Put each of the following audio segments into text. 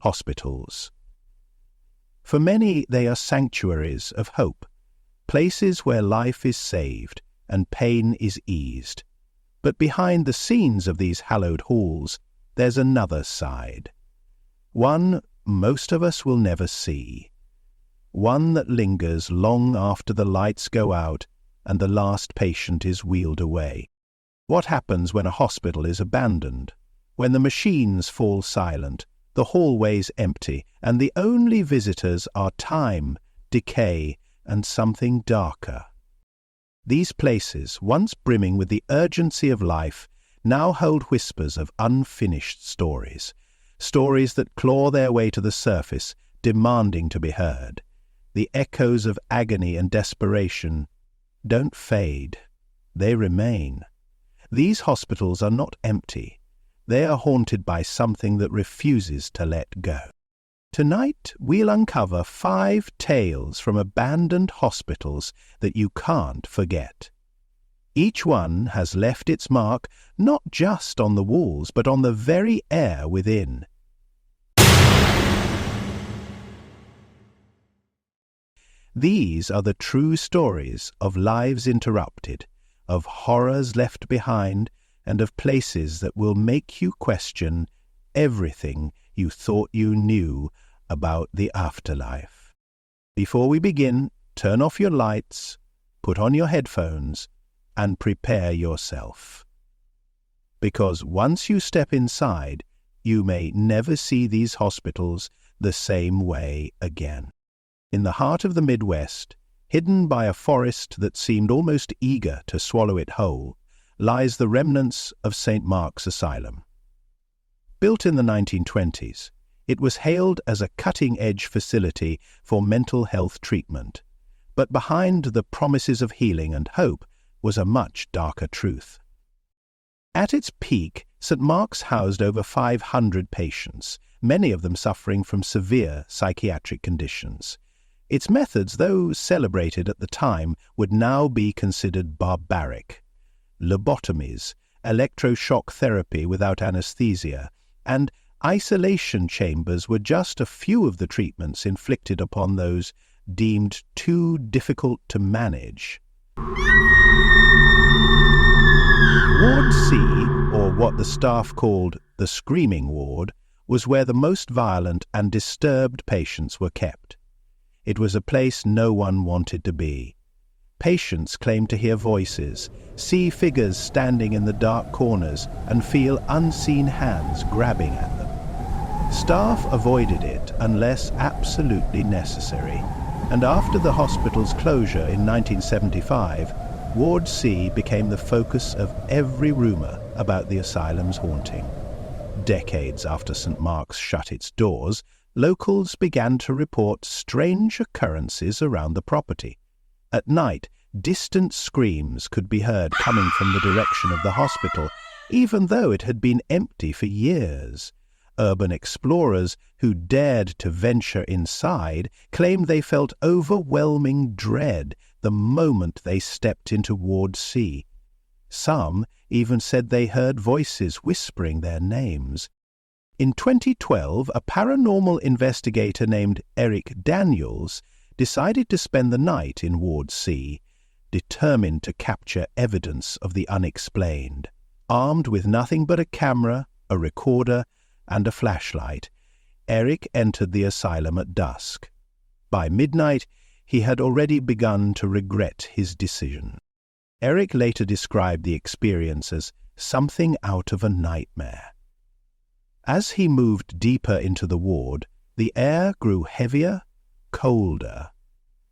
hospitals. For many, they are sanctuaries of hope, places where life is saved and pain is eased. But behind the scenes of these hallowed halls, there's another side. One most of us will never see. One that lingers long after the lights go out and the last patient is wheeled away. What happens when a hospital is abandoned? When the machines fall silent, the hallways empty, and the only visitors are time, decay, and something darker. These places, once brimming with the urgency of life, now hold whispers of unfinished stories, stories that claw their way to the surface, demanding to be heard. The echoes of agony and desperation don't fade, they remain. These hospitals are not empty. They are haunted by something that refuses to let go. Tonight, we'll uncover 5 tales from abandoned hospitals that you can't forget. Each one has left its mark not just on the walls, but on the very air within. These are the true stories of lives interrupted, of horrors left behind, and of places that will make you question everything you thought you knew about the afterlife. Before we begin, turn off your lights, put on your headphones, and prepare yourself. Because once you step inside, you may never see these hospitals the same way again. In the heart of the Midwest, hidden by a forest that seemed almost eager to swallow it whole, lies the remnants of St. Mark's Asylum. Built in the 1920s, it was hailed as a cutting-edge facility for mental health treatment. But behind the promises of healing and hope was a much darker truth. At its peak, St. Mark's housed over 500 patients, many of them suffering from severe psychiatric conditions. Its methods, though celebrated at the time, would now be considered barbaric. Lobotomies, electroshock therapy without anesthesia, and isolation chambers were just a few of the treatments inflicted upon those deemed too difficult to manage. Ward C, or what the staff called the Screaming Ward, was where the most violent and disturbed patients were kept. It was a place no one wanted to be. Patients claimed to hear voices, see figures standing in the dark corners, and feel unseen hands grabbing at them. Staff avoided it unless absolutely necessary, and after the hospital's closure in 1975, Ward C became the focus of every rumor about the asylum's haunting. Decades after St. Mark's shut its doors, locals began to report strange occurrences around the property. At night, distant screams could be heard coming from the direction of the hospital, even though it had been empty for years. Urban explorers who dared to venture inside claimed they felt overwhelming dread the moment they stepped into Ward C. Some even said they heard voices whispering their names. In 2012, a paranormal investigator named Eric Daniels decided to spend the night in Ward C, determined to capture evidence of the unexplained. Armed with nothing but a camera, a recorder, and a flashlight, Eric entered the asylum at dusk. By midnight, he had already begun to regret his decision. Eric later described the experience as something out of a nightmare. As he moved deeper into the ward, the air grew heavier, colder.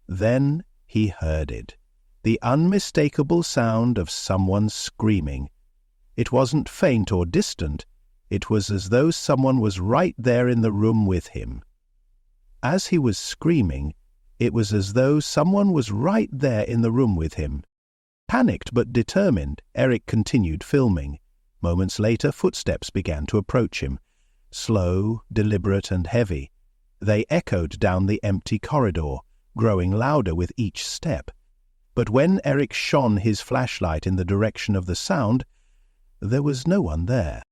Then he heard it, the unmistakable sound of someone screaming. It wasn't faint or distant. It was as though someone was right there in the room with him. As he was screaming, it was as though someone was right there in the room with him. Panicked but determined, Eric continued filming. Moments later, footsteps began to approach him. Slow, deliberate, and heavy. They echoed down the empty corridor, growing louder with each step. But when Eric shone his flashlight in the direction of the sound, there was no one there.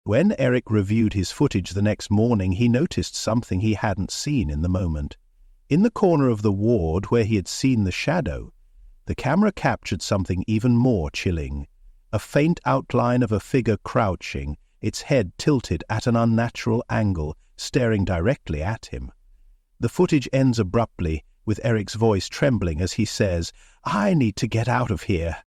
When Eric reviewed his footage the next morning, he noticed something he hadn't seen in the moment. In the corner of the ward where he had seen the shadow, the camera captured something even more chilling. A faint outline of a figure crouching, its head tilted at an unnatural angle, staring directly at him. The footage ends abruptly, with Eric's voice trembling as he says, "I need to get out of here."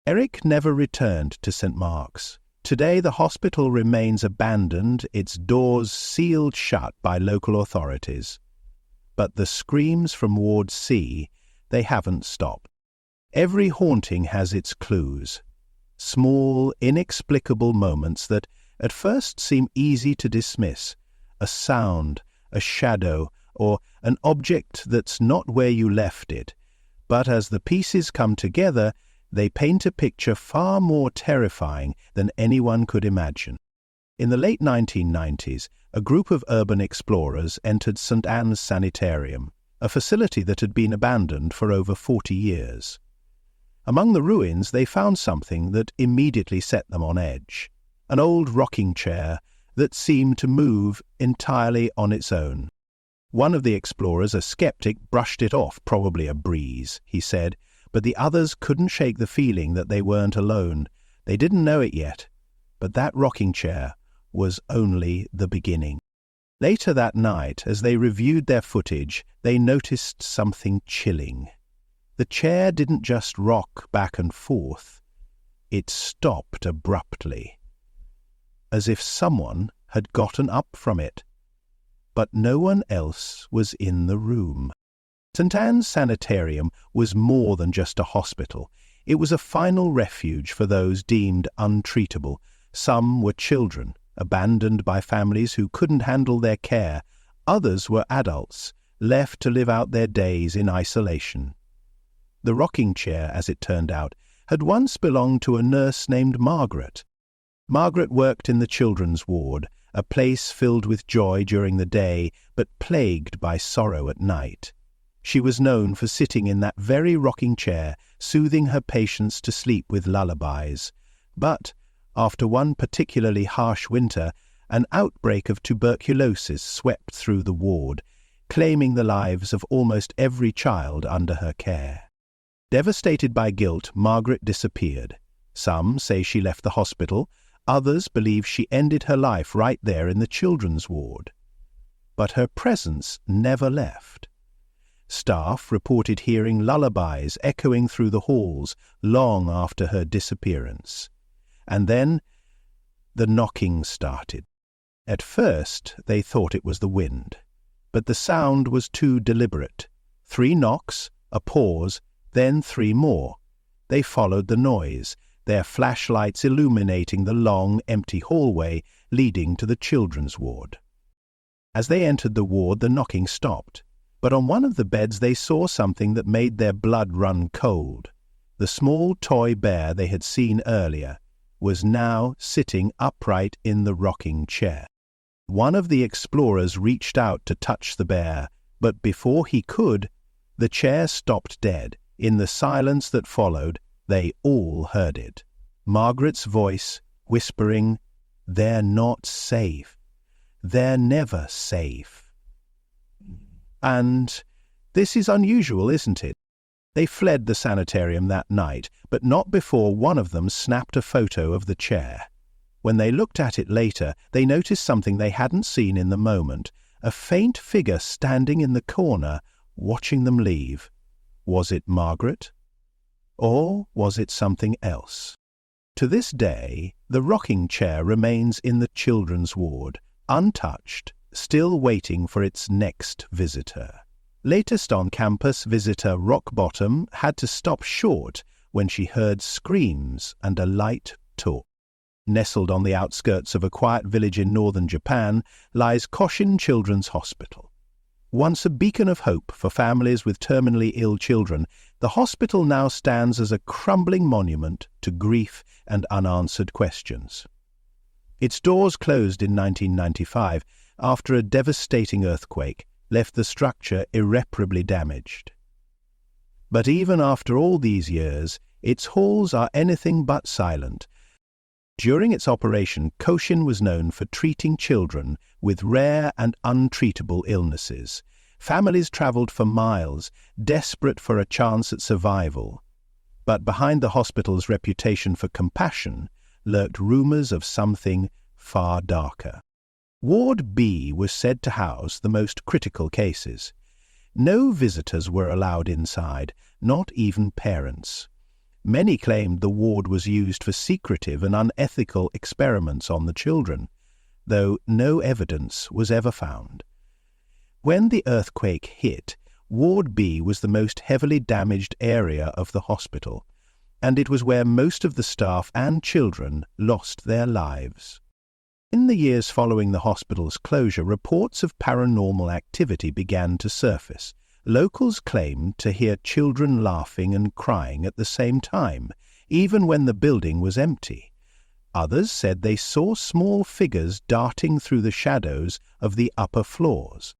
Eric never returned to St. Mark's. Today the hospital remains abandoned, its doors sealed shut by local authorities. But the screams from Ward C, they haven't stopped. Every haunting has its clues. Small, inexplicable moments that at first seem easy to dismiss. A sound, a shadow, or an object that's not where you left it. But as the pieces come together, they paint a picture far more terrifying than anyone could imagine. In the late 1990s, a group of urban explorers entered St. Anne's Sanitarium, a facility that had been abandoned for over 40 years. Among the ruins, they found something that immediately set them on edge. An old rocking chair that seemed to move entirely on its own. One of the explorers, a skeptic, brushed it off, probably a breeze, he said, but the others couldn't shake the feeling that they weren't alone. They didn't know it yet, but that rocking chair was only the beginning. Later that night, as they reviewed their footage, they noticed something chilling. The chair didn't just rock back and forth. It stopped abruptly, as if someone had gotten up from it. But no one else was in the room. St. Anne's Sanitarium was more than just a hospital. It was a final refuge for those deemed untreatable. Some were children, abandoned by families who couldn't handle their care. Others were adults, left to live out their days in isolation. The rocking chair, as it turned out, had once belonged to a nurse named Margaret. Margaret worked in the children's ward, a place filled with joy during the day, but plagued by sorrow at night. She was known for sitting in that very rocking chair, soothing her patients to sleep with lullabies. But, after one particularly harsh winter, an outbreak of tuberculosis swept through the ward, claiming the lives of almost every child under her care. Devastated by guilt, Margaret disappeared. Some say she left the hospital, others believe she ended her life right there in the children's ward. But her presence never left. Staff reported hearing lullabies echoing through the halls long after her disappearance. And then the knocking started. At first they thought it was the wind, but the sound was too deliberate. 3 knocks, a pause, then 3 more. They followed the noise, their flashlights illuminating the long, empty hallway leading to the children's ward. As they entered the ward, the knocking stopped, but on one of the beds they saw something that made their blood run cold. The small toy bear they had seen earlier was now sitting upright in the rocking chair. One of the explorers reached out to touch the bear, but before he could, the chair stopped dead. In the silence that followed, they all heard it. Margaret's voice whispering, "They're not safe. They're never safe." And this is unusual, isn't it? They fled the sanitarium that night, but not before one of them snapped a photo of the chair. When they looked at it later, they noticed something they hadn't seen in the moment, a faint figure standing in the corner, watching them leave. Was it Margaret? Or was it something else? To this day, the rocking chair remains in the children's ward, untouched, still waiting for its next visitor. Latest on campus, visitor Rockbottom had to stop short when she heard screams and a light talk. Nestled on the outskirts of a quiet village in northern Japan lies Koshin Children's Hospital. Once a beacon of hope for families with terminally ill children, the hospital now stands as a crumbling monument to grief and unanswered questions. Its doors closed in 1995 after a devastating earthquake left the structure irreparably damaged. But even after all these years, its halls are anything but silent. During its operation, Cochin was known for treating children with rare and untreatable illnesses. Families travelled for miles, desperate for a chance at survival. But behind the hospital's reputation for compassion lurked rumours of something far darker. Ward B was said to house the most critical cases. No visitors were allowed inside, not even parents. Many claimed the ward was used for secretive and unethical experiments on the children, though no evidence was ever found. When the earthquake hit, Ward B was the most heavily damaged area of the hospital, and it was where most of the staff and children lost their lives. In the years following the hospital's closure, reports of paranormal activity began to surface. Locals claimed to hear children laughing and crying at the same time, even when the building was empty. Others said they saw small figures darting through the shadows of the upper floors.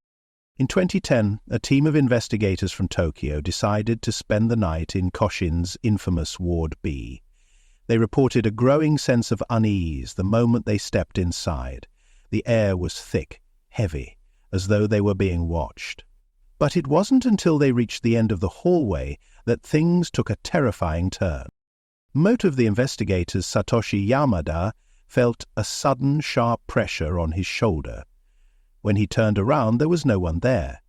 In 2010, a team of investigators from Tokyo decided to spend the night in Cochin's infamous Ward B. They reported a growing sense of unease the moment they stepped inside. The air was thick, heavy, as though they were being watched. But it wasn't until they reached the end of the hallway that things took a terrifying turn. Most of the investigators, Satoshi Yamada, felt a sudden, sharp pressure on his shoulder. When he turned around, there was no one there.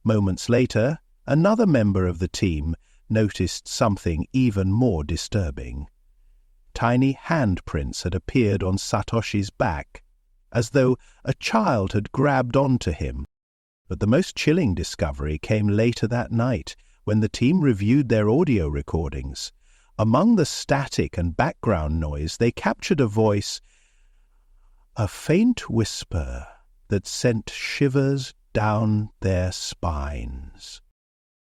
Moments later, another member of the team noticed something even more disturbing. Tiny handprints had appeared on Satoshi's back, as though a child had grabbed onto him. But the most chilling discovery came later that night, when the team reviewed their audio recordings. Among the static and background noise, they captured a voice, a faint whisper that sent shivers down their spines.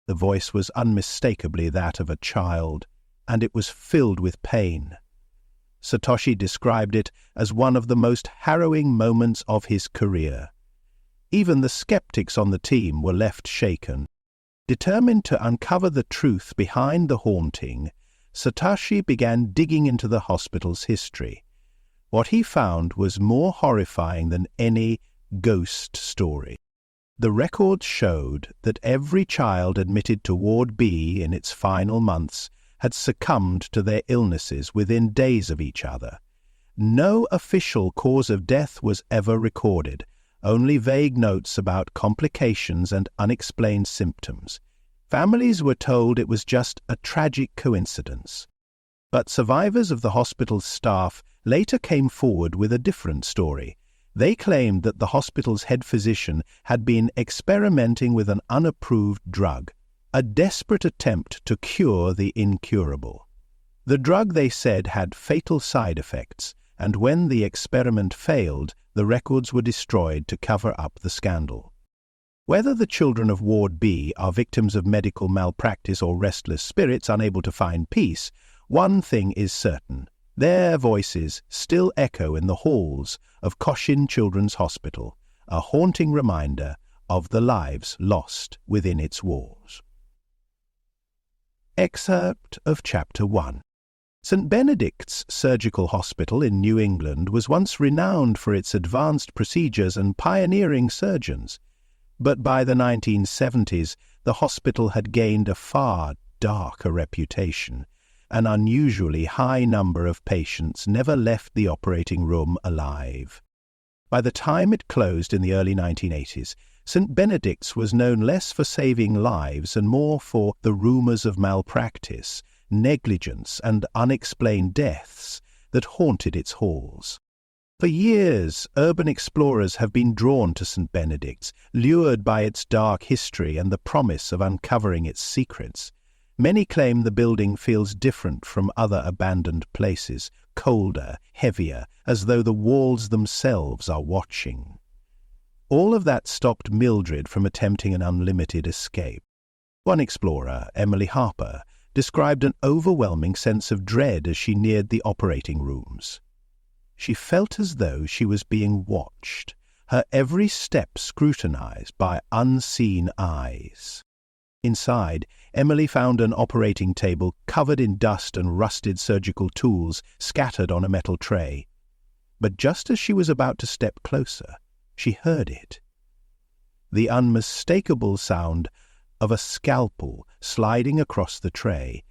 The voice was unmistakably that of a child, and it was filled with pain. Satoshi described it as one of the most harrowing moments of his career. Even the skeptics on the team were left shaken. Determined to uncover the truth behind the haunting, Satoshi began digging into the hospital's history. What he found was more horrifying than any ghost story. The records showed that every child admitted to Ward B in its final months had succumbed to their illnesses within days of each other. No official cause of death was ever recorded, only vague notes about complications and unexplained symptoms. Families were told it was just a tragic coincidence. But survivors of the hospital's staff later came forward with a different story. They claimed that the hospital's head physician had been experimenting with an unapproved drug, a desperate attempt to cure the incurable. The drug, they said, had fatal side effects, and when the experiment failed, the records were destroyed to cover up the scandal. Whether the children of Ward B are victims of medical malpractice or restless spirits unable to find peace, one thing is certain. Their voices still echo in the halls of Cochin Children's Hospital, a haunting reminder of the lives lost within its walls. Excerpt of Chapter 1. St. Benedict's Surgical Hospital in New England was once renowned for its advanced procedures and pioneering surgeons, but by the 1970s the hospital had gained a far darker reputation. An unusually high number of patients never left the operating room alive. By the time it closed in the early 1980s, St. Benedict's was known less for saving lives and more for the rumours of malpractice, negligence and unexplained deaths that haunted its halls. For years, urban explorers have been drawn to St. Benedict's, lured by its dark history and the promise of uncovering its secrets. Many claim the building feels different from other abandoned places, colder, heavier, as though the walls themselves are watching. All of that stopped Mildred from attempting an unlimited escape. One explorer, Emily Harper, described an overwhelming sense of dread as she neared the operating rooms. She felt as though she was being watched, her every step scrutinized by unseen eyes. Inside, Emily found an operating table covered in dust and rusted surgical tools scattered on a metal tray. But just as she was about to step closer, she heard it. The unmistakable sound of a scalpel sliding across the tray,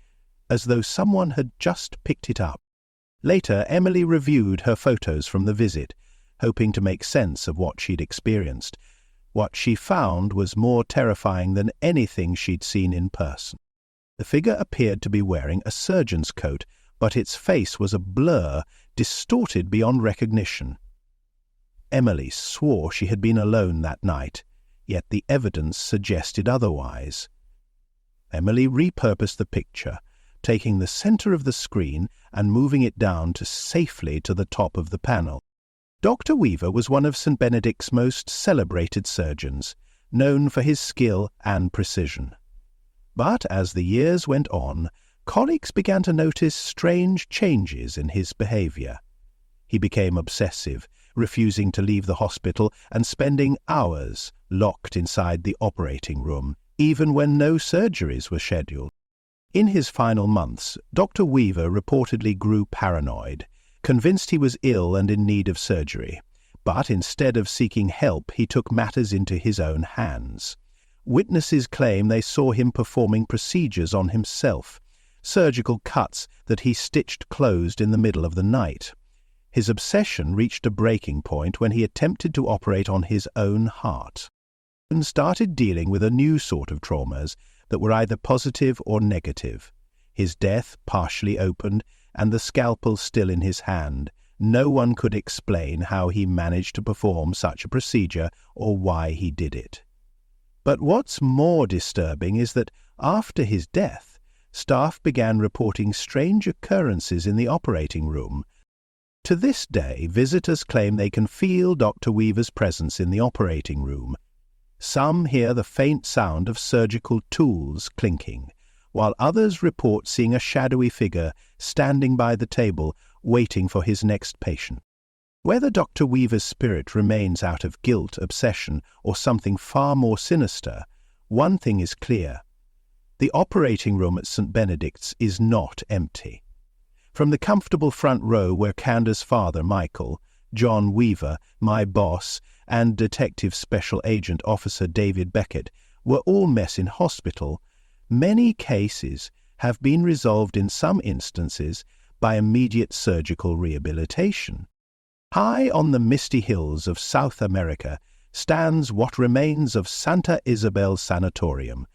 as though someone had just picked it up. Later, Emily reviewed her photos from the visit, hoping to make sense of what she'd experienced. What she found was more terrifying than anything she'd seen in person. The figure appeared to be wearing a surgeon's coat, but its face was a blur, distorted beyond recognition. Emily swore she had been alone that night, yet the evidence suggested otherwise. Emily repurposed the picture, taking the center of the screen and moving it down safely to the top of the panel. Dr. Weaver was one of St. Benedict's most celebrated surgeons, known for his skill and precision. But as the years went on, colleagues began to notice strange changes in his behavior. He became obsessive, refusing to leave the hospital and spending hours locked inside the operating room, even when no surgeries were scheduled. In his final months, Dr. Weaver reportedly grew paranoid, convinced he was ill and in need of surgery. But instead of seeking help, he took matters into his own hands. Witnesses claim they saw him performing procedures on himself, surgical cuts that he stitched closed in the middle of the night. His obsession reached a breaking point when he attempted to operate on his own heart and started dealing with a new sort of traumas that were either positive or negative. His death partially opened and the scalpel still in his hand. No one could explain how he managed to perform such a procedure or why he did it. But what's more disturbing is that after his death, staff began reporting strange occurrences in the operating room. To this day, visitors claim they can feel Dr. Weaver's presence in the operating room. Some hear the faint sound of surgical tools clinking, while others report seeing a shadowy figure standing by the table waiting for his next patient. Whether Dr. Weaver's spirit remains out of guilt, obsession, or something far more sinister, one thing is clear. The operating room at St. Benedict's is not empty. From the comfortable front row where Candace's father, Michael, John Weaver, my boss, and Detective Special Agent Officer David Beckett were all met in hospital, many cases have been resolved in some instances by immediate surgical rehabilitation. High on the misty hills of South America stands what remains of Santa Isabel Sanatorium,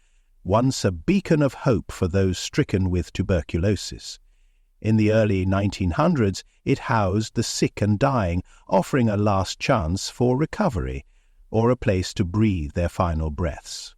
once a beacon of hope for those stricken with tuberculosis. In the early 1900s, it housed the sick and dying, offering a last chance for recovery or a place to breathe their final breaths.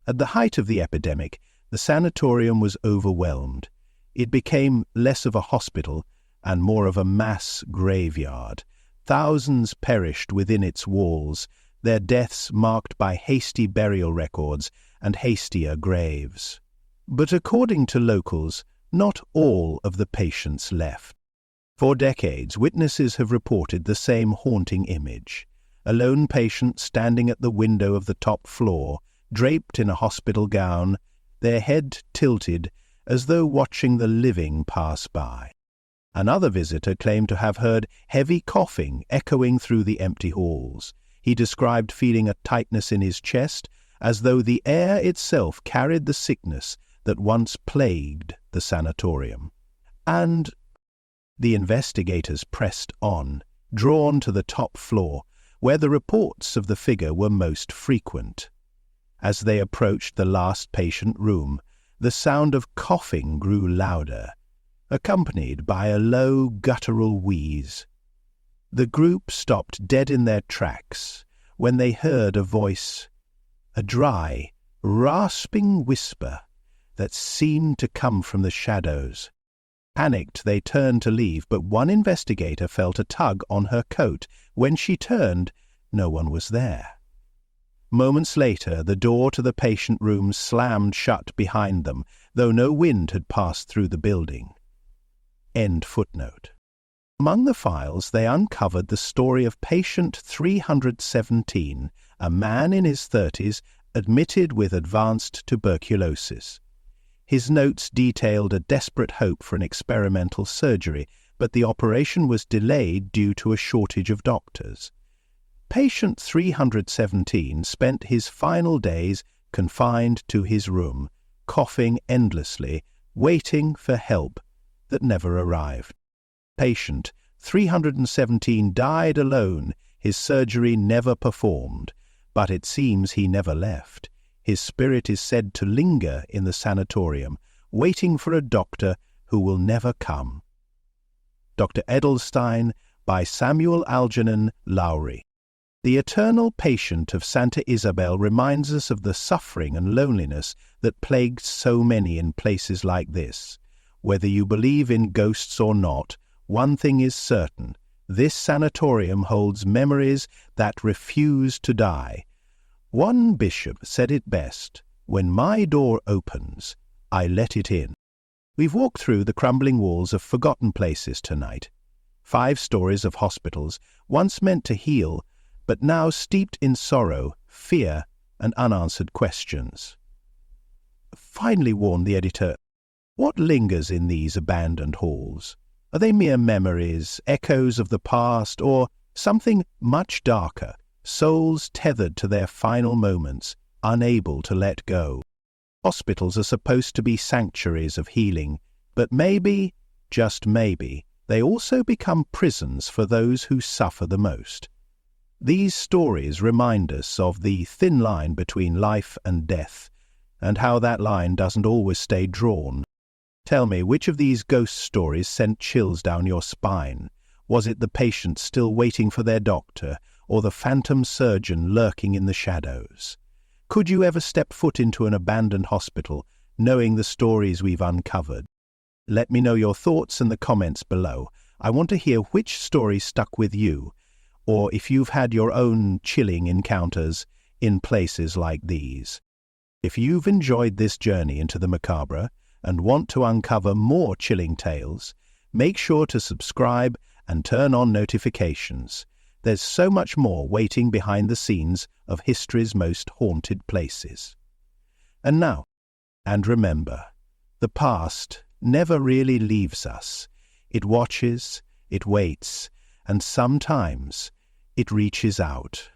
At the height of the epidemic, the sanatorium was overwhelmed. It became less of a hospital and more of a mass graveyard. Thousands perished within its walls, their deaths marked by hasty burial records and hastier graves. But according to locals, not all of the patients left. For decades, witnesses have reported the same haunting image: a lone patient standing at the window of the top floor, draped in a hospital gown, their head tilted as though watching the living pass by. Another visitor claimed to have heard heavy coughing echoing through the empty halls. He described feeling a tightness in his chest, as though the air itself carried the sickness that once plagued the sanatorium. And the investigators pressed on, drawn to the top floor, where the reports of the figure were most frequent. As they approached the last patient room, the sound of coughing grew louder, accompanied by a low, guttural wheeze. The group stopped dead in their tracks when they heard a voice, a dry, rasping whisper that seemed to come from the shadows. Panicked, they turned to leave, but one investigator felt a tug on her coat. When she turned, no one was there. Moments later, the door to the patient room slammed shut behind them, though no wind had passed through the building. End footnote. Among the files, they uncovered the story of patient 317, a man in his 30s admitted with advanced tuberculosis. His notes detailed a desperate hope for an experimental surgery, but the operation was delayed due to a shortage of doctors. Patient 317 spent his final days confined to his room, coughing endlessly, waiting for help that never arrived. Patient 317 died alone, his surgery never performed, but it seems he never left. His spirit is said to linger in the sanatorium, waiting for a doctor who will never come. Dr. Edelstein by Samuel Algernon Lowry. The eternal patient of Santa Isabel reminds us of the suffering and loneliness that plagued so many in places like this. Whether you believe in ghosts or not, one thing is certain: this sanatorium holds memories that refuse to die. One bishop said it best: "When my door opens, I let it in." We've walked through the crumbling walls of forgotten places tonight. 5 stories of hospitals, once meant to heal, but now steeped in sorrow, fear, and unanswered questions. Finally, warned the editor, what lingers in these abandoned halls? Are they mere memories, echoes of the past, or something much darker, souls tethered to their final moments, unable to let go? Hospitals are supposed to be sanctuaries of healing, but maybe, just maybe, they also become prisons for those who suffer the most. These stories remind us of the thin line between life and death, and how that line doesn't always stay drawn. Tell me, which of these ghost stories sent chills down your spine? Was it the patient still waiting for their doctor, or the phantom surgeon lurking in the shadows? Could you ever step foot into an abandoned hospital, knowing the stories we've uncovered? Let me know your thoughts in the comments below. I want to hear which story stuck with you, or if you've had your own chilling encounters in places like these. If you've enjoyed this journey into the macabre and want to uncover more chilling tales, make sure to subscribe and turn on notifications. There's so much more waiting behind the scenes of history's most haunted places. And now, and remember, the past never really leaves us. It watches, it waits, and sometimes it reaches out.